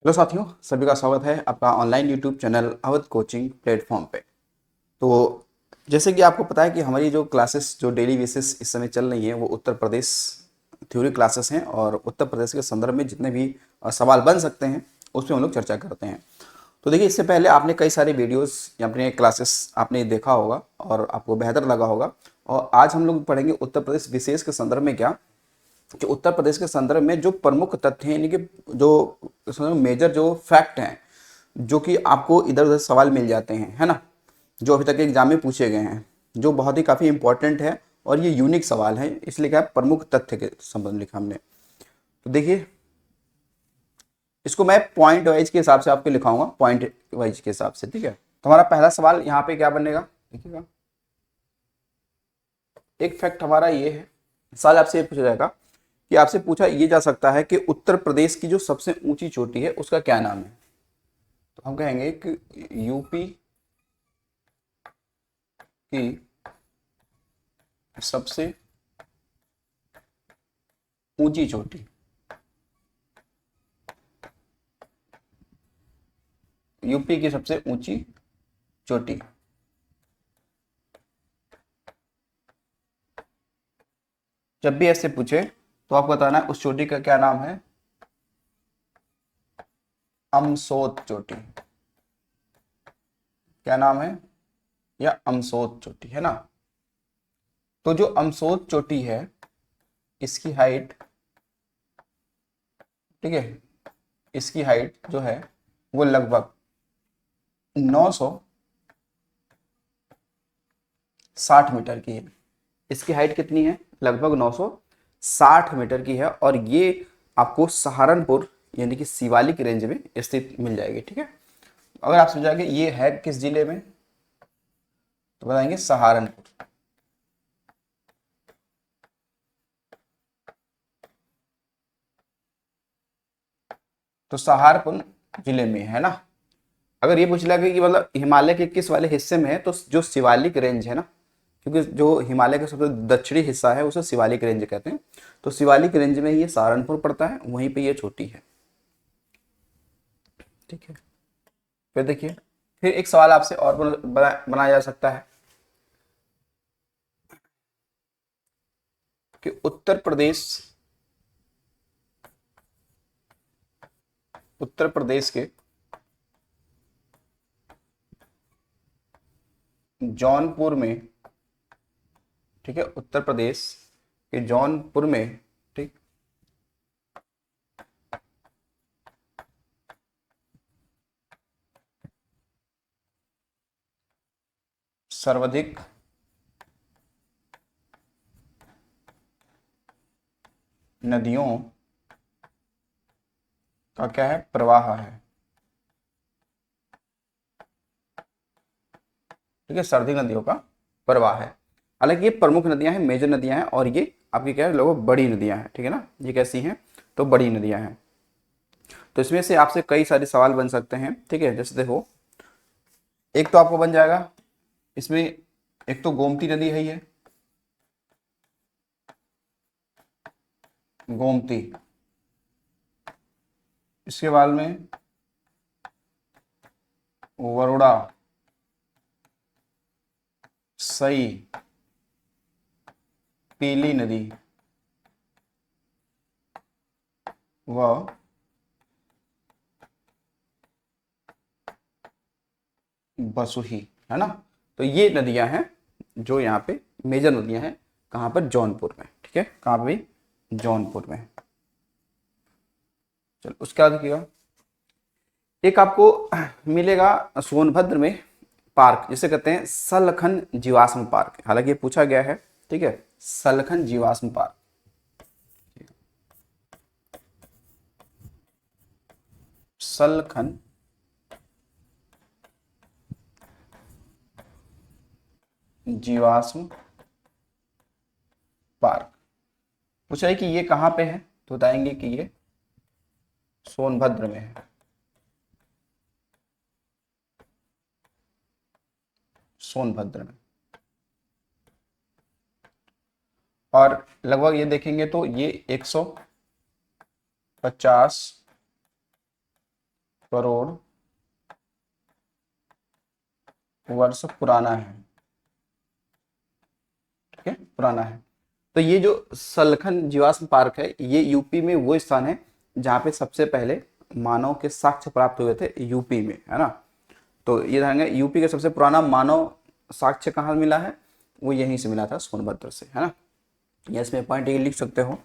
Hello साथियों, सभी का स्वागत है आपका online YouTube channel Awadh coaching platform पे। तो जैसे कि आपको पता है कि हमारी जो क्लासेस जो डेली बेसिस इस समय चल रही हैं वो उत्तर प्रदेश थ्योरी क्लासेस हैं और उत्तर प्रदेश के संदर्भ में जितने भी सवाल बन सकते हैं उस पर हम लोग चर्चा करते हैं। तो देखिए, इससे पहले आपने कई सारे वीडियोस या अपने क्लासेस आपने देखा होगा और आपको बेहतर लगा होगा। और आज हम लोग पढ़ेंगे उत्तर प्रदेश विशेष के संदर्भ में क्या कि उत्तर प्रदेश के संदर्भ में जो प्रमुख तथ्य हैं, यानी कि जो मेजर जो फैक्ट हैं जो कि आपको इधर उधर सवाल मिल जाते हैं, है ना, जो अभी तक एग्जाम में पूछे गए हैं, जो बहुत ही काफ़ी इंपॉर्टेंट है और ये यूनिक सवाल है, इसलिए क्या है, प्रमुख तथ्य के संबंध लिखा हमने। तो देखिए, इसको मैं पॉइंट वाइज के हिसाब से आपको लिखाऊंगा, पॉइंट वाइज के हिसाब से, ठीक है। तो हमारा पहला सवाल यहाँ पे क्या बनेगा, देखिएगा। एक फैक्ट हमारा ये है, सवाल आपसे ये पूछा जाएगा कि आपसे पूछा ये जा सकता है कि उत्तर प्रदेश की जो सबसे ऊंची चोटी है उसका क्या नाम है। तो हम कहेंगे कि यूपी की सबसे ऊंची चोटी, यूपी की सबसे ऊंची चोटी। जब भी ऐसे पूछे तो आपको बताना है उस चोटी का क्या नाम है। अमसोत चोटी, क्या नाम है, या अमसोत चोटी, है ना। तो जो अमसोत चोटी है इसकी हाइट, ठीक है, इसकी हाइट जो है वो लगभग 960 मीटर की है। इसकी हाइट कितनी है, लगभग 960 मीटर की है और ये आपको सहारनपुर यानी कि शिवालिक रेंज में स्थित मिल जाएगी, ठीक है। अगर आप समझाएंगे ये है किस जिले में, तो बताएंगे सहारनपुर। तो सहारनपुर जिले में है ना। अगर ये पूछ लगे कि मतलब हिमालय के किस वाले हिस्से में है, तो जो शिवालिक रेंज है ना, क्योंकि जो हिमालय का सबसे दक्षिणी हिस्सा है उसे शिवालिक रेंज कहते हैं। तो शिवालिक रेंज में ये सहारनपुर पड़ता है, वहीं पे ये छोटी है, ठीक है। फिर देखिए, फिर एक सवाल आपसे और बनाया जा सकता है कि उत्तर प्रदेश के जौनपुर में, ठीक है, उत्तर प्रदेश के जौनपुर में, ठीक, सर्वाधिक नदियों का क्या है, प्रवाह है, ठीक है, सर्वाधिक नदियों का प्रवाह है। हालांकि ये प्रमुख नदियां हैं, मेजर नदियां हैं और ये आपकी क्या है, लोगों बड़ी नदियां हैं, ठीक है ना। ये कैसी हैं, तो बड़ी नदियां हैं। तो इसमें से आपसे कई सारे सवाल बन सकते हैं, ठीक है। जैसे देखो, एक तो आपको बन जाएगा इसमें, एक तो गोमती नदी है ये, गोमती। इसके बाद में वरुणा, सई, पीली नदी व बसुही, है ना। तो ये नदियां हैं जो यहाँ पे मेजर नदियां हैं, कहाँ पर, जौनपुर में, ठीक है, कहाँ पे भी, जौनपुर में। चलो उसके बाद देखिएगा, एक आपको मिलेगा सोनभद्र में पार्क, जिसे कहते हैं सलखन जीवाश्म पार्क। हालांकि ये पूछा गया है, ठीक है, सलखन जीवाश्म पार्क, सलखन जीवाश्म पार्क। पूछा है कि ये कहाँ पे है, तो बताएंगे कि ये सोनभद्र में है, सोनभद्र में। और लगभग ये देखेंगे तो ये 150 करोड़ वर्ष पुराना है। ठीक है, पुराना है। तो ये जो सलखन जीवाश्म पार्क है, ये यूपी में वो स्थान है जहाँ पे सबसे पहले मानव के साक्ष्य प्राप्त हुए थे, यूपी में, है ना। तो ये ध्यान रखें, यूपी का सबसे पुराना मानव साक्ष्य कहाँ मिला है, वो यहीं से मिला था, सोनभद्र से, है ना। या इसमें पॉइंट ये लिख सकते हो।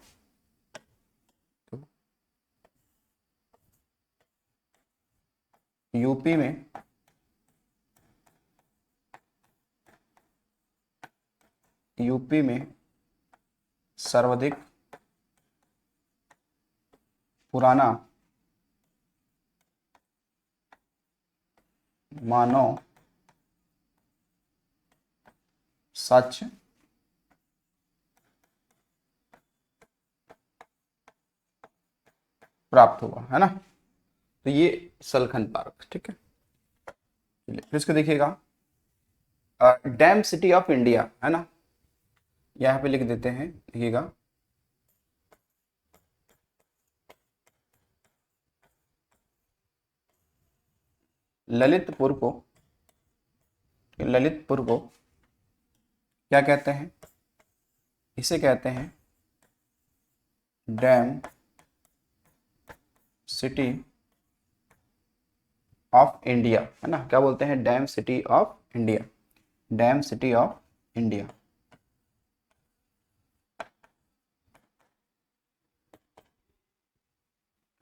यूपी में यूपी में सर्वाधिक पुराना मानव साक्ष्य प्राप्त हुआ, है ना। तो ये सलखन पार्क, ठीक है। चलिए फिर इसको देखिएगा, डैम सिटी ऑफ इंडिया, है ना। यहाँ पे लिख देते हैं, देखिएगा, ललितपुर को क्या कहते हैं, इसे कहते हैं डैम सिटी ऑफ इंडिया, है ना। क्या बोलते हैं, dam city of India, dam city of India.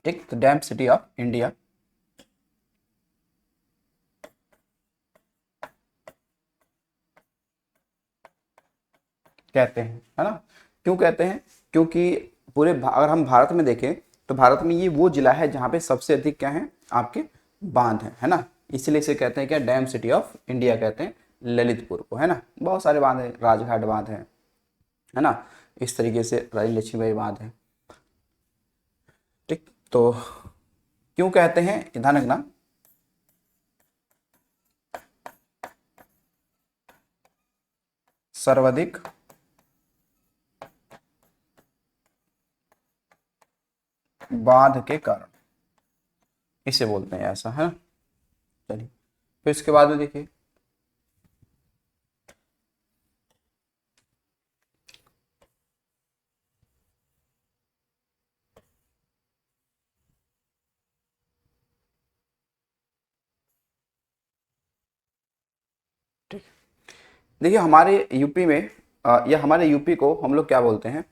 एक डैम सिटी ऑफ इंडिया कहते हैं, है ना। क्यों कहते हैं, क्योंकि अगर हम भारत में देखें तो भारत में ये वो जिला है जहाँ पे सबसे अधिक क्या है, आपके बांध है ना। इसलिए इसे कहते हैं क्या, डैम सिटी ऑफ इंडिया कहते हैं ललितपुर को, है ना। बहुत सारे बांध है, राजघाट बांध है ना। इस तरीके से रानी लक्ष्मीबाई बांध है। ठीक, तो क्यों कहते हैं, ध्यान रखना, सर्वाधिक बांध के कारण इसे बोलते हैं, ऐसा है ना। चलिए फिर इसके बाद में देखिए, ठीक, देखिए हमारे यूपी में या हमारे यूपी को हम लोग क्या बोलते हैं,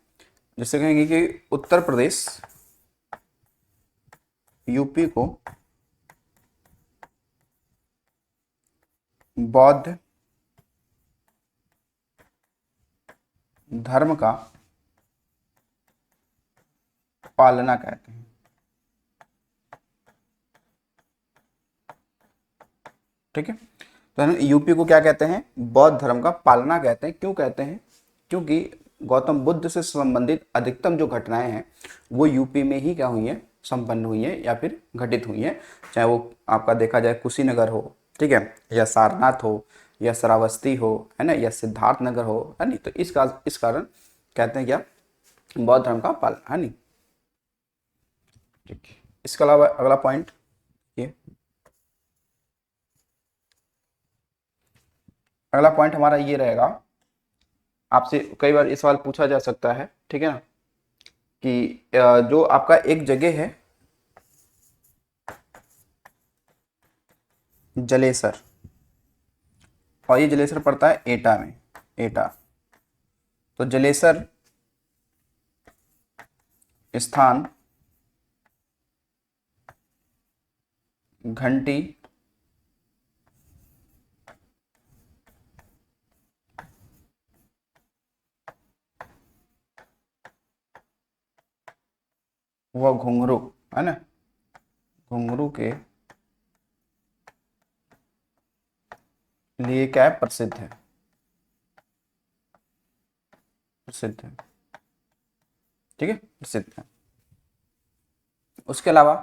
जैसे कहेंगे कि उत्तर प्रदेश यूपी को बौद्ध धर्म का पालना कहते हैं। ठीक है, तो हम यूपी को क्या कहते हैं, बौद्ध धर्म का पालना कहते हैं। क्यों कहते हैं, क्योंकि गौतम बुद्ध से संबंधित अधिकतम जो घटनाएं हैं वो यूपी में ही क्या हुई हैं, संपन्न हुई हैं या फिर घटित हुई हैं। चाहे वो आपका देखा जाए कुशीनगर हो, ठीक है, या सारनाथ हो, या श्रावस्ती हो, है ना, या सिद्धार्थ नगर हो, है नहीं। तो इस कारण कहते हैं क्या, बौद्ध धर्म का पालन, है नहीं। ठीक, इसके अलावा अगला पॉइंट ये, अगला पॉइंट हमारा ये रहेगा, आपसे कई बार ये सवाल पूछा जा सकता है, ठीक है ना, कि जो आपका एक जगह है जलेसर, और ये जलेसर पड़ता है एटा में, एटा। तो जलेसर स्थान घंटी व घुंघरू, है ना, घुंघरू के लिए क्या है, प्रसिद्ध है, प्रसिद्ध है। ठीक है, प्रसिद्ध है। उसके अलावा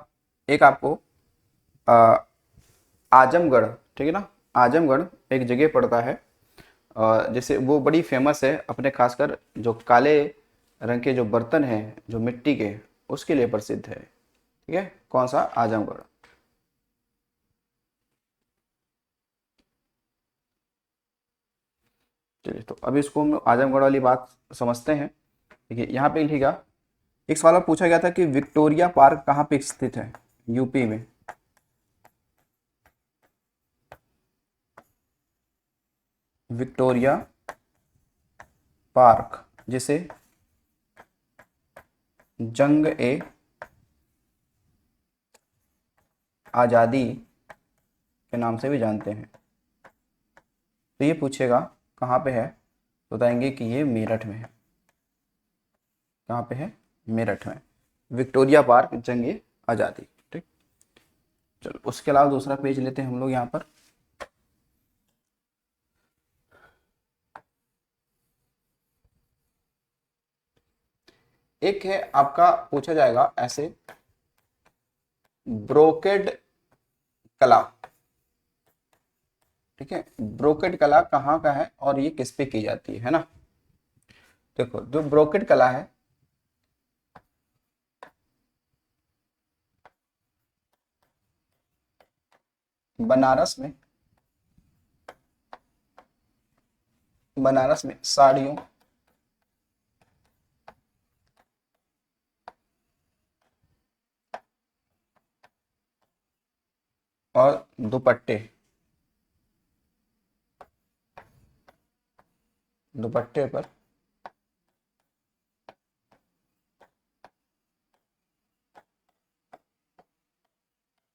एक आपको आजमगढ़, ठीक है ना, आजमगढ़ एक जगह पड़ता है, जैसे वो बड़ी फेमस है अपने खासकर जो काले रंग के जो बर्तन हैं जो मिट्टी के, उसके लिए प्रसिद्ध है। ठीक है, कौन सा, आजमगढ़। चलिए, तो अभी इसको हम आजमगढ़ वाली बात समझते हैं। देखिए यहाँ पे लिखा, एक सवाल पूछा गया था कि विक्टोरिया पार्क कहाँ पे स्थित है यूपी में। विक्टोरिया पार्क जिसे जंग ए आज़ादी के नाम से भी जानते हैं, तो ये पूछेगा कहाँ पे है, तो बताएंगे कि ये मेरठ में है। कहाँ पे है? मेरठ में। विक्टोरिया पार्क जंग ए आज़ादी। ठीक, चलो उसके अलावा दूसरा पेज लेते हैं हम लोग यहाँ पर। एक है आपका, पूछा जाएगा ऐसे, ब्रोकेड कला। ठीक है, ब्रोकेड कला कहाँ का है और ये किस पे की जाती है ना। देखो जो ब्रोकेड कला है, बनारस में, बनारस में साड़ियों और दुपट्टे, दुपट्टे पर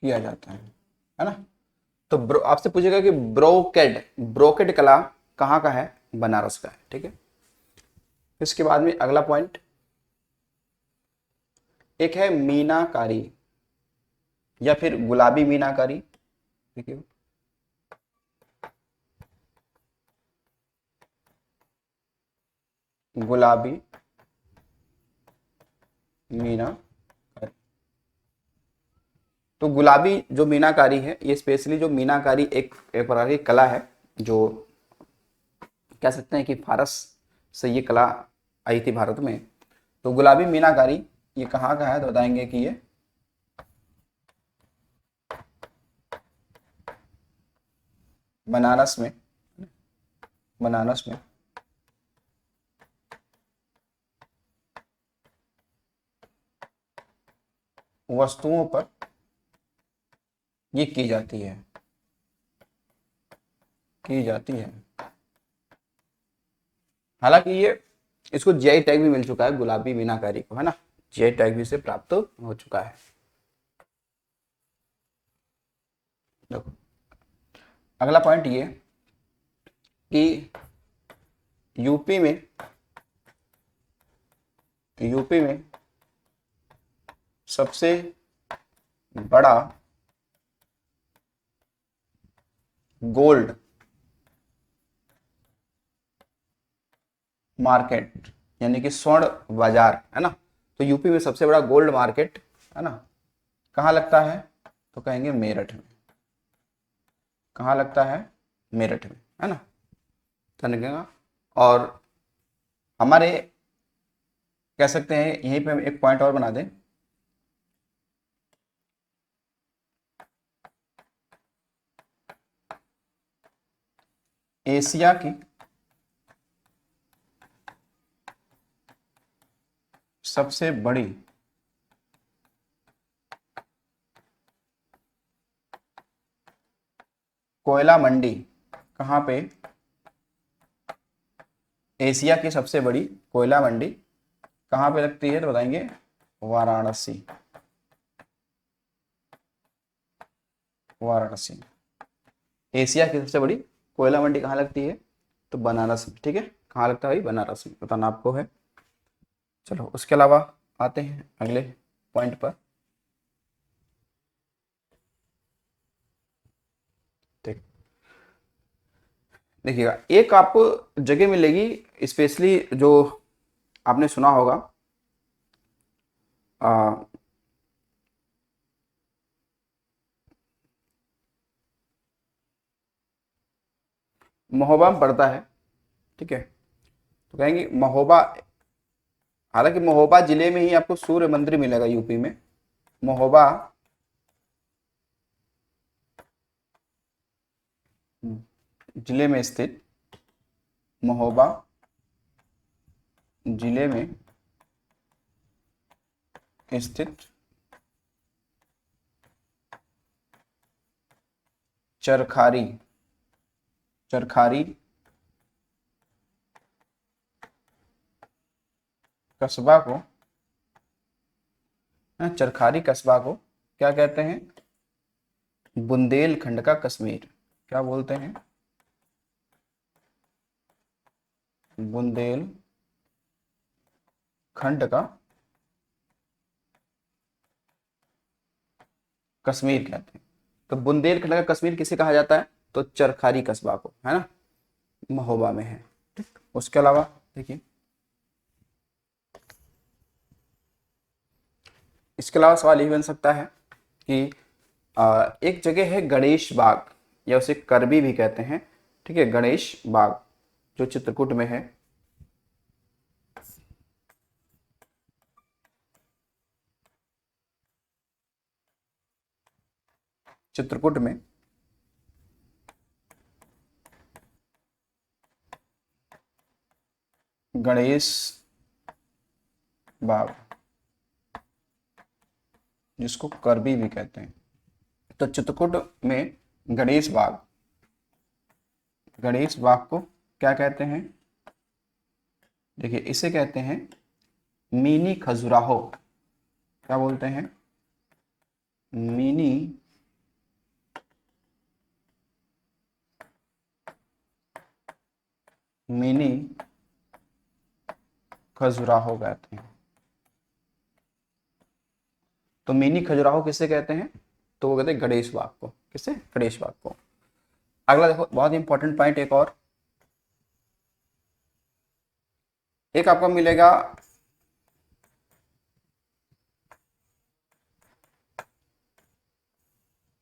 किया जाता है ना। तो आपसे पूछेगा कि ब्रोकेड, ब्रोकेड कला कहाँ का है? बनारस का है। ठीक है, इसके बाद में अगला पॉइंट, एक है मीनाकारी या फिर गुलाबी मीनाकारी। देखिए गुलाबी मीनाकारी, तो गुलाबी जो मीनाकारी है, ये स्पेशली जो मीनाकारी एक प्रकार की कला है, जो कह सकते हैं कि फारस से ये कला आई थी भारत में। तो गुलाबी मीनाकारी ये कहाँ का है, तो बताएंगे कि ये बनारस में, बनारस में वस्तुओं पर ये की जाती है, की जाती है। हालांकि ये, इसको जीआई टैग भी मिल चुका है गुलाबी मीनाकारी को, है ना, जीआई टैग भी इसे प्राप्त हो चुका है। देखो अगला पॉइंट ये कि यूपी में, यूपी में सबसे बड़ा गोल्ड मार्केट यानी कि स्वर्ण बाजार, है ना, तो यूपी में सबसे बड़ा गोल्ड मार्केट, है ना, कहाँ लगता है, तो कहेंगे मेरठ में। कहाँ लगता है? मेरठ में, है ना, ध्यान रखिएगा। और हमारे, कह सकते हैं यहीं पे हम एक पॉइंट और बना दें, एशिया की सबसे बड़ी कोयला मंडी कहाँ पे, एशिया की सबसे बड़ी कोयला मंडी कहाँ पे लगती है, तो बताएंगे वाराणसी। वाराणसी, एशिया की सबसे बड़ी कोयला मंडी कहाँ लगती है, तो बनारस में। ठीक है, कहाँ लगता है भाई? बनारस में, बताना आपको है। चलो उसके अलावा आते हैं अगले पॉइंट पर। ठीक, देखिएगा एक आपको जगह मिलेगी स्पेशली, जो आपने सुना होगा, आ, महोबा में पड़ता है। ठीक है, तो कहेंगे महोबा, हालांकि महोबा जिले में ही आपको सूर्य मंदिर मिलेगा यूपी में। महोबा जिले में स्थित महोबा जिले में स्थित चरखारी कस्बा को, चरखारी कस्बा को क्या कहते हैं? बुंदेलखंड का कश्मीर। क्या बोलते हैं? बुंदेलखंड का कश्मीर कहते हैं। तो बुंदेलखंड का कश्मीर किसे कहा जाता है? तो चरखारी कस्बा को, है ना, महोबा में है। ठीक, उसके अलावा देखिए, इसके अलावा सवाल ये बन सकता है कि एक जगह है गणेश बाग, या उसे करबी भी कहते हैं, ठीक है, गणेश बाग जो चित्रकूट में है। चित्रकूट में गणेश बाग, जिसको करबी भी कहते हैं। तो चित्रकूट में गणेश बाग, गणेश बाग को क्या कहते हैं? देखिए, इसे कहते हैं मिनी खजुराहो। क्या बोलते हैं? मिनी मिनी खजुराहो कहते हैं। तो मिनी खजुराहो किसे कहते हैं? तो वो कहते हैं गणेश बाग को। किसे? गणेश बाग को। अगला देखो, बहुत इंपॉर्टेंट पॉइंट एक और, एक आपको मिलेगा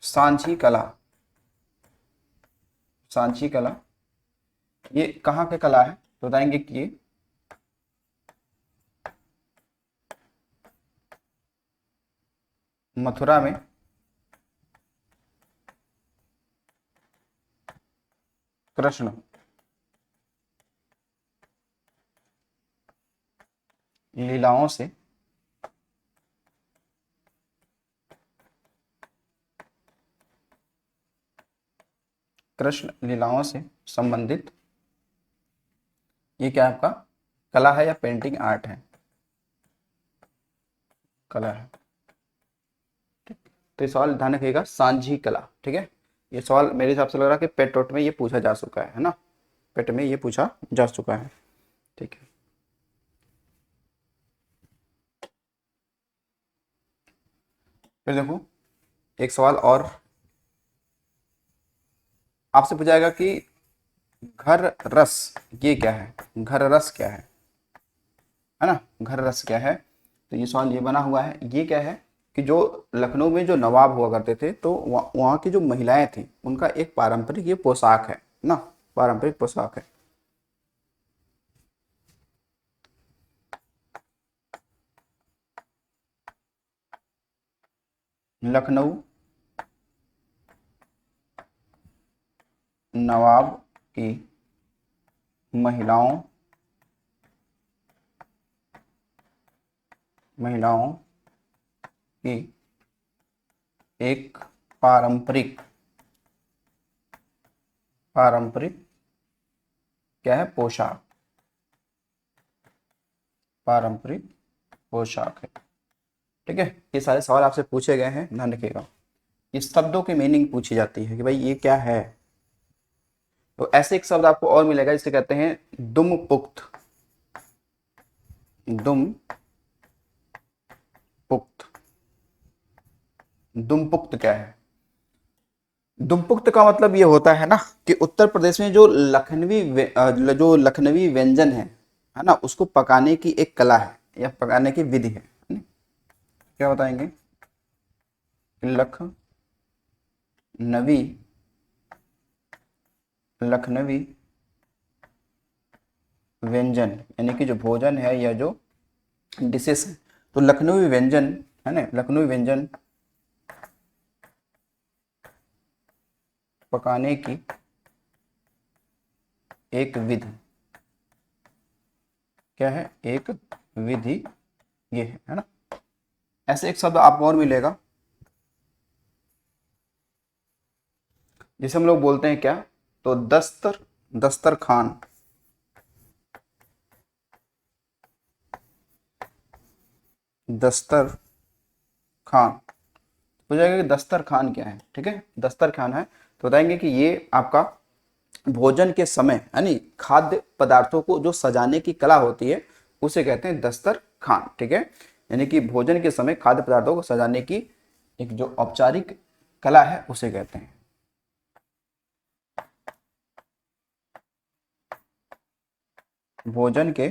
सांची कला। सांची कला ये कहाँ की कला है? तो बताएंगे कि ये मथुरा में कृष्ण लीलाओं से संबंधित ये क्या है? आपका कला है या पेंटिंग आर्ट है? कला है। ठीक, तो ये सवाल ध्यान रखिएगा, सांझी कला। ठीक है, ये सवाल मेरे हिसाब से लग रहा है कि पेट वोट में ये पूछा जा चुका है ना, पेट में ये पूछा जा चुका है। ठीक है, फिर देखो एक सवाल और आपसे पूछा जाएगा कि घर रस ये क्या है? घर रस क्या है ना, घर रस क्या है? तो ये सवाल ये बना हुआ है, ये क्या है कि जो लखनऊ में जो नवाब हुआ करते थे, तो वहाँ की जो महिलाएं थी उनका एक पारंपरिक ये पोशाक है ना, पारंपरिक पोशाक है। लखनऊ नवाब की महिलाओं की एक पारंपरिक क्या है? पोशाक, पारंपरिक पोशाक है। ठीक है, ये सारे सवाल आपसे पूछे गए हैं, ध्यान रखिएगा। इस शब्दों की मीनिंग पूछी जाती है कि भाई ये क्या है। तो ऐसे एक शब्द आपको और मिलेगा जिसे कहते हैं दुम पुख्त। दुम पुख्त, दुम पुख्त क्या है? दुमपुक्त का मतलब ये होता है ना कि उत्तर प्रदेश में जो लखनवी व्यंजन है ना, उसको पकाने की एक कला है या पकाने की विधि है। क्या बताएंगे? लखनवी लखनवी व्यंजन यानी कि जो भोजन है या जो डिशेस है, तो लखनवी व्यंजन है ना, लखनवी व्यंजन पकाने की एक विधि, क्या है, एक विधि ये है ना। ऐसे एक शब्द आपको और मिलेगा, जिसे हम लोग बोलते हैं क्या, तो दस्तरखान। दस्तरखान, हो जाएगा कि दस्तरखान क्या है, ठीक है, दस्तरखान है तो बताएंगे कि ये आपका भोजन के समय यानी खाद्य पदार्थों को जो सजाने की कला होती है उसे कहते हैं दस्तरखान, ठीक है। यानी कि भोजन के समय खाद्य पदार्थों को सजाने की एक जो औपचारिक कला है उसे कहते हैं। भोजन के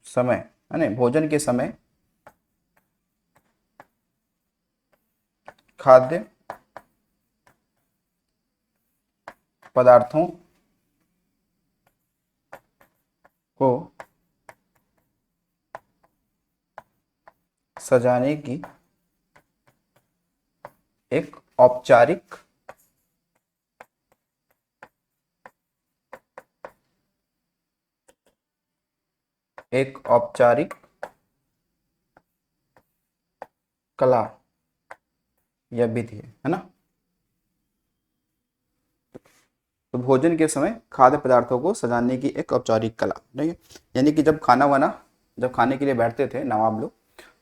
समय यानी भोजन के समय खाद्य पदार्थों को सजाने की एक औपचारिक कला या विधि है ना। तो भोजन के समय खाद्य पदार्थों को सजाने की एक औपचारिक कला, ठीक है। यानी कि जब खाने के लिए बैठते थे नवाब लोग,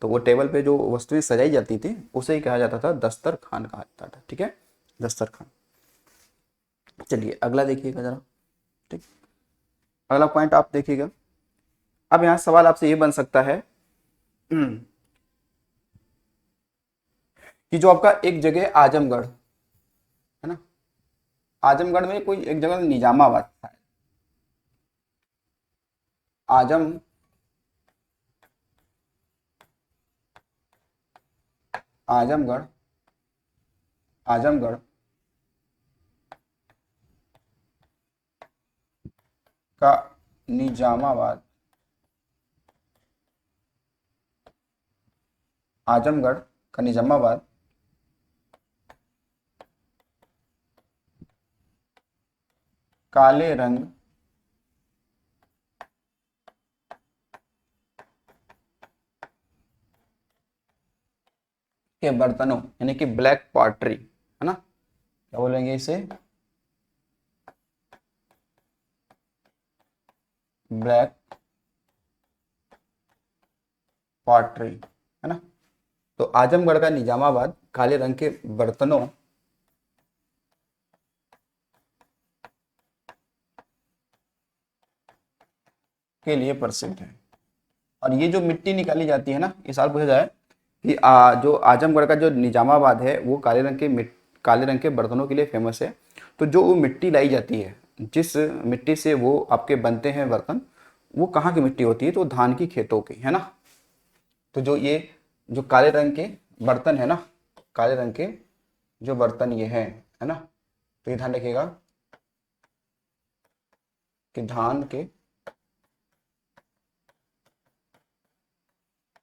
तो वो टेबल पे जो वस्तुएं सजाई जाती थी उसे ही कहा जाता था दस्तरखान कहा जाता था, ठीक है, दस्तरखान। चलिए अगला देखिएगा जरा, ठीक, अगला पॉइंट आप देखिएगा। अब यहाँ सवाल आपसे ये बन सकता है कि जो आपका एक जगह आजमगढ़ है ना, आजमगढ़ में कोई एक जगह निजामाबाद था, आजम आजमगढ़ आजमगढ़ का निजामाबाद, आजमगढ़ का निजामाबाद काले रंग के बर्तनों यानी कि ब्लैक पॉटरी है ना, क्या बोलेंगे इसे, ब्लैक पॉटरी है ना। तो आजमगढ़ का निजामाबाद काले रंग के बर्तनों के लिए प्रसिद्ध है। और ये जो मिट्टी निकाली जाती है ना, इस साल पूछा जाए कि जो आजमगढ़ का जो निजामाबाद है वो काले रंग के बर्तनों के लिए फेमस है। तो जो वो मिट्टी लाई जाती है, जिस मिट्टी से वो आपके बनते हैं बर्तन, वो कहाँ की मिट्टी होती है, तो धान की खेतों की है ना। तो जो काले रंग के बर्तन है ना, काले रंग के जो बर्तन ये हैं है ना, तो ये ध्यान रखिएगा कि धान के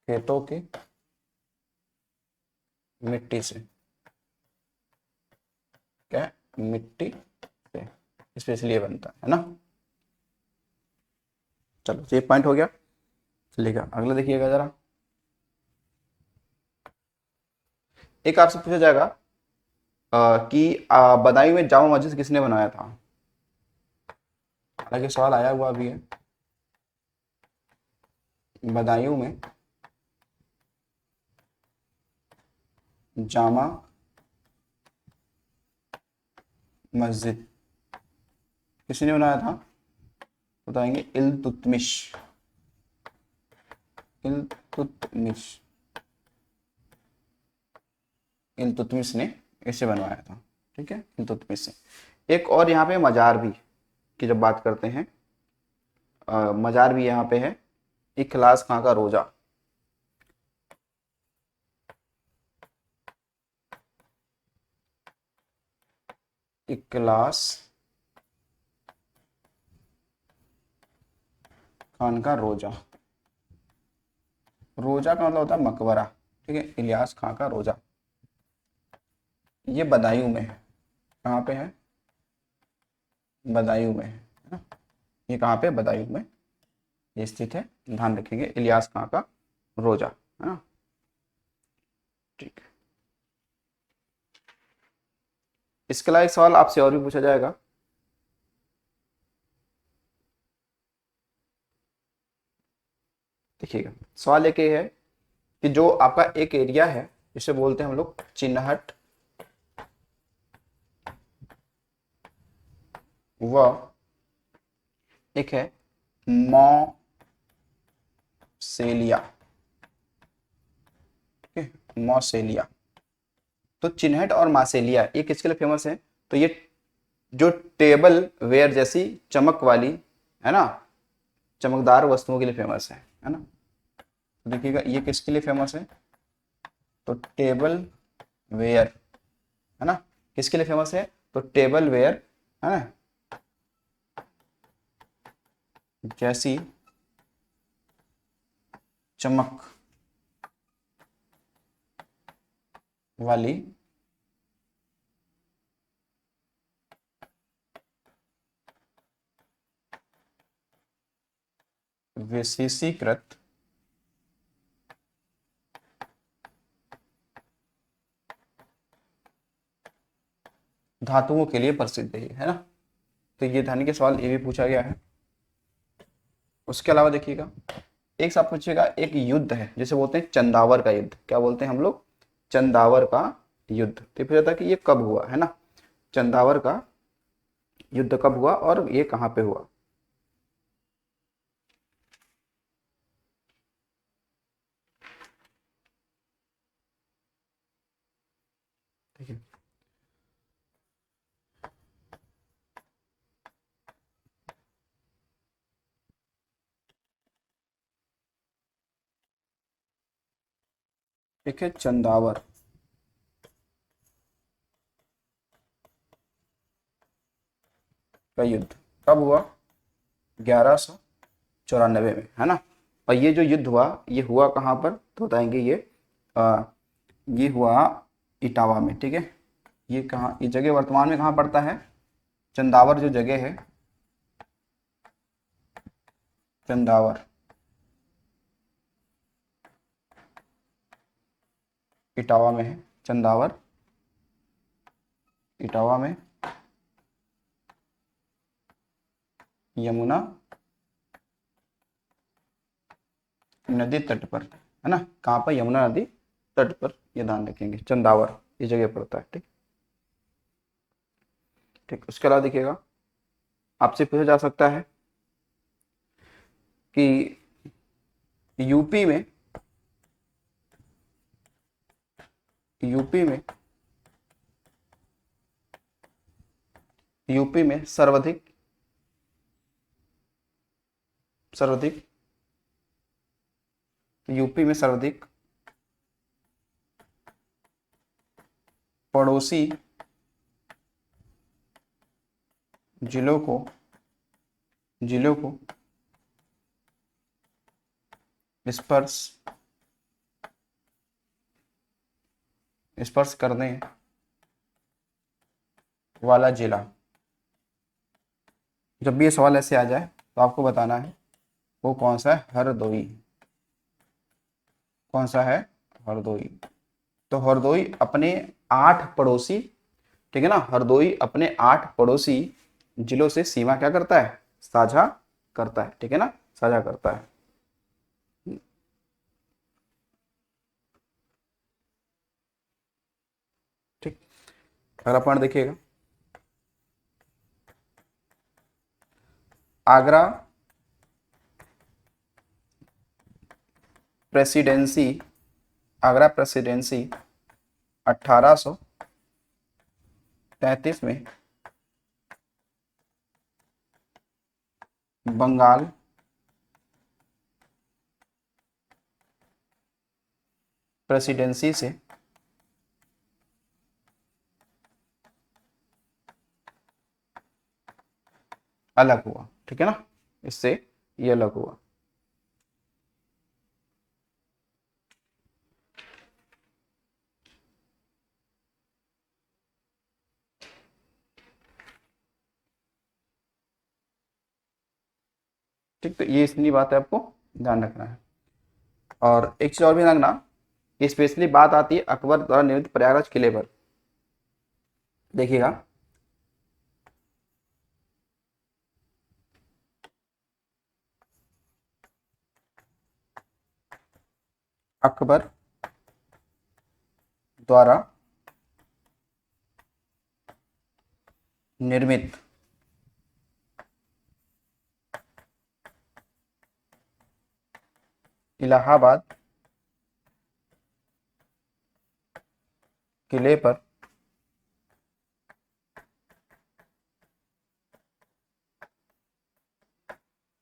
खेतों के मिट्टी से, क्या, मिट्टी से स्पेशली ये बनता है ना। चलो ये पॉइंट हो गया। चलिएगा अगला देखिएगा जरा, एक आपसे पूछा जाएगा कि बदायूं में जामा मस्जिद किसने बनाया था। हालांकि सवाल आया हुआ भी है, बदायूं में जामा मस्जिद किसने बनाया था, बताएंगे इल्तुतमिश। इल्तुतमिश इल्तुतमिश ने इसे बनवाया था, ठीक है, इल्तुतमिश से। एक और यहाँ पे मजार भी की जब बात करते हैं, मजार भी यहाँ पे है, इखलास खां का रोजा। इखलास खान का रोजा, रोजा का मतलब होता है मकबरा, ठीक है, इलियास खां का रोजा। ये बदायूं में है, कहाँ पे है, बदायूं में है ना, ये कहाँ पे, बदायूं में ये स्थित है, ध्यान रखेंगे। इलियास कहाँ का? रोजा, है ना। ठीक है, इसके अलावा एक सवाल आपसे और भी पूछा जाएगा। देखिएगा, सवाल एक ये है कि जो आपका एक एरिया है, इसे बोलते हैं हम लोग चिन्हट, व एक है मॉसेलिया। ठीक है, मॉसेलिया। तो चिन्हट और मासेलिया ये किसके लिए फेमस है? तो ये जो टेबल वेयर जैसी चमक वाली, है ना, चमकदार वस्तुओं के लिए फेमस है ना। तो देखिएगा ये किसके लिए फेमस है? तो टेबल वेयर, है ना। किसके लिए फेमस है? तो टेबल वेयर, है ना, जैसी चमक वाली विशेषीकृत धातुओं के लिए प्रसिद्ध है ना। तो ये ध्यान के सवाल ये भी पूछा गया है। उसके अलावा देखिएगा, एक साथ पूछिएगा, एक युद्ध है जिसे बोलते हैं चंदावर का युद्ध। क्या बोलते हैं हम लोग? चंदावर का युद्ध। तो पूछा था कि ये कब हुआ, है ना। चंदावर का युद्ध कब हुआ और ये कहाँ पे हुआ? ठीक है, ठीक है, चंदावर का युद्ध कब हुआ? 1194 में, है ना। और ये जो युद्ध हुआ, ये हुआ कहाँ पर? तो बताएंगे ये हुआ इटावा में। ठीक है, ये कहाँ, ये जगह वर्तमान में कहाँ पड़ता है? चंदावर जो जगह है, चंदावर इटावा में है। चंदावर इटावा में, यमुना नदी तट पर, है ना। कहाँ पर? यमुना नदी तट पर। ये ध्यान रखेंगे, चंदावर ये जगह पड़ता है। ठीक, ठीक। उसके अलावा देखिएगा, आपसे पूछा जा सकता है कि यूपी में, यूपी में यूपी में सर्वाधिक सर्वाधिक यूपी में सर्वाधिक पड़ोसी जिलों को जिलों को स्पर्श स्पर्श करने वाला जिला। जब भी ये सवाल ऐसे आ जाए तो आपको बताना है वो कौन सा है? हरदोई। कौन सा है? हरदोई। तो हरदोई अपने 8 पड़ोसी, ठीक है ना, हरदोई अपने 8 पड़ोसी जिलों से सीमा क्या करता है? साझा करता है। ठीक है ना, साझा करता है। ठीक, अगला पॉइंट देखिएगा, आगरा प्रेसिडेंसी, आगरा प्रेसिडेंसी 1833 में बंगाल प्रेसिडेंसी से अलग हुआ। ठीक है ना, इससे ये अलग हुआ। ठीक, तो ये इतनी बात है आपको ध्यान रखना है। और एक चीज़ और भी ध्यान रखना, स्पेशली बात आती है अकबर द्वारा निर्मित प्रयागराज किले पर। देखिएगा, अकबर द्वारा निर्मित इलाहाबाद किले पर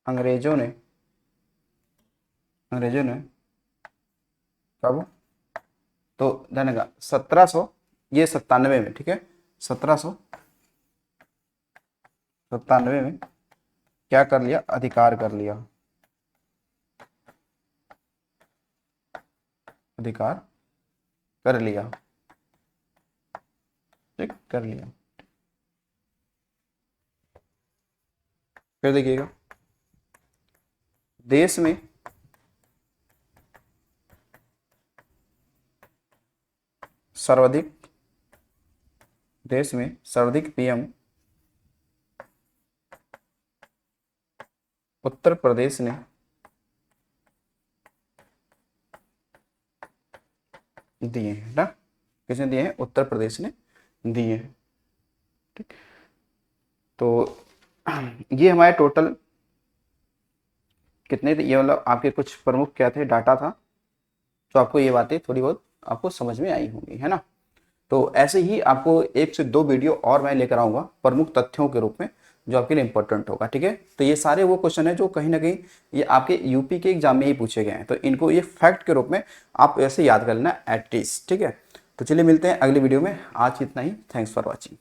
अंग्रेजों ने कब, तो धनेगा 1700, ये 97 में, ठीक है, 1797 में क्या कर लिया, अधिकार कर लिया, अधिकार कर लिया, ठीक, कर लिया। फिर देखिएगा, देश में सर्वाधिक पीएम उत्तर प्रदेश ने दिए हैं ना, किसने दिए हैं, उत्तर प्रदेश ने दिए हैं, ठीक। तो ये हमारे टोटल कितने थे, ये मतलब आपके कुछ प्रमुख क्या थे, डाटा था, तो आपको ये बातें थोड़ी बहुत आपको समझ में आई होंगी, है ना। तो ऐसे ही आपको 1 से 2 वीडियो और मैं लेकर आऊँगा प्रमुख तथ्यों के रूप में, जो आपके लिए इंपॉर्टेंट होगा, ठीक है। तो ये सारे वो क्वेश्चन है जो कहीं ना कहीं ये आपके यूपी के एग्जाम में ही पूछे गए हैं, तो इनको ये फैक्ट के रूप में आप ऐसे याद कर लेना एटलीस्ट, ठीक है। तो चलिए मिलते हैं अगली वीडियो में, आज इतना ही, थैंक्स फॉर वॉचिंग।